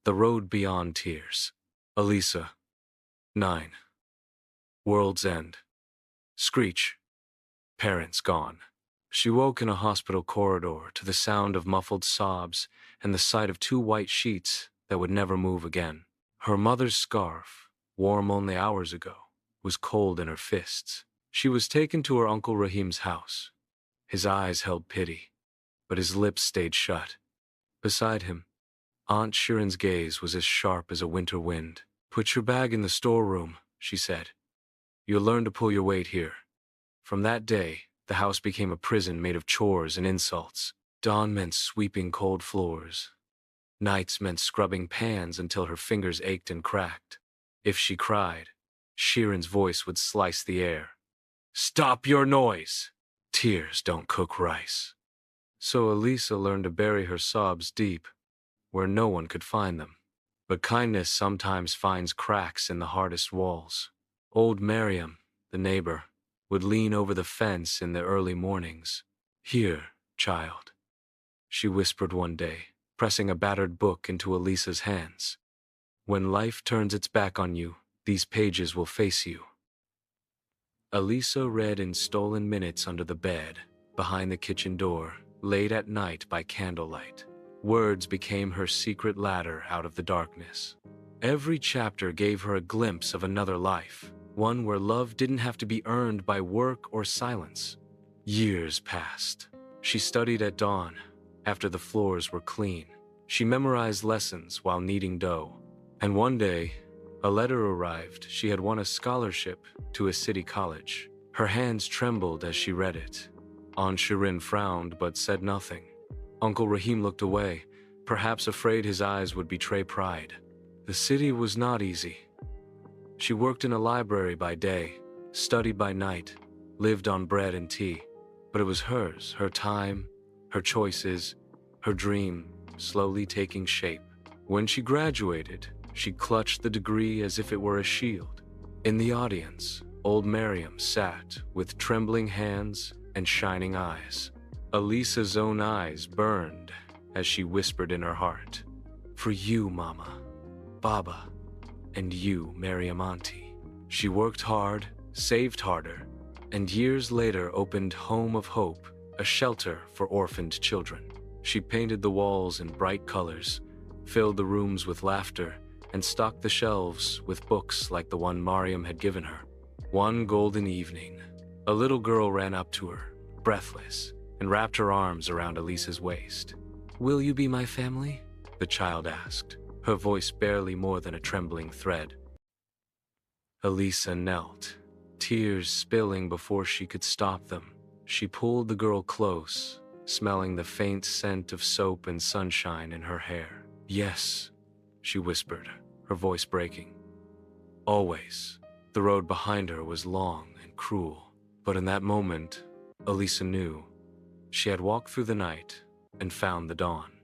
The Road Beyond Tears. Alisa. 9. World's End. Screech. Parents gone. She woke in a hospital corridor to the sound of muffled sobs and the sight of 2 white sheets that would never move again. Her mother's scarf, warm only hours ago, was cold in her fists. She was taken to her Uncle Rahim's house. His eyes held pity, but his lips stayed shut. Beside him, Aunt Shirin's gaze was as sharp as a winter wind. "Put your bag in the storeroom," she said. "You'll learn to pull your weight here." From that day, the house became a prison made of chores and insults. Dawn meant sweeping cold floors. Nights meant scrubbing pans until her fingers ached and cracked. If she cried, Shirin's voice would slice the air. "Stop your noise! Tears don't cook rice." So Alisa learned to bury her sobs deep, where no one could find them. But kindness sometimes finds cracks in the hardest walls. Old Miriam, the neighbor, would lean over the fence in the early mornings. "Here, child," she whispered one day, pressing a battered book into Alisa's hands. "When life turns its back on you, these pages will face you." Alisa read in stolen minutes under the bed, behind the kitchen door, late at night by candlelight. Words became her secret ladder out of the darkness. Every chapter gave her a glimpse of another life, one where love didn't have to be earned by work or silence. Years passed. She studied at dawn, after the floors were clean. She memorized lessons while kneading dough. And one day, a letter arrived. She had won a scholarship to a city college. Her hands trembled as she read it. Aunt Shirin frowned but said nothing. Uncle Rahim looked away, perhaps afraid his eyes would betray pride. The city was not easy. She worked in a library by day, studied by night, lived on bread and tea. But it was hers, her time, her choices, her dream, slowly taking shape. When she graduated, she clutched the degree as if it were a shield. In the audience, old Miriam sat with trembling hands and shining eyes. Alisa's own eyes burned as she whispered in her heart, "For you, Mama, Baba, and you, Miriam Auntie." She worked hard, saved harder, and years later opened Home of Hope, a shelter for orphaned children. She painted the walls in bright colors, filled the rooms with laughter, and stocked the shelves with books like the one Mariam had given her. One golden evening, a little girl ran up to her, breathless, and wrapped her arms around Alisa's waist. "Will you be my family?" the child asked, her voice barely more than a trembling thread. Alisa knelt, tears spilling before she could stop them. She pulled the girl close, smelling the faint scent of soap and sunshine in her hair. "Yes," she whispered, her voice breaking. Always. The road behind her was long and cruel, but in that moment, Alisa knew. She had walked through the night and found the dawn.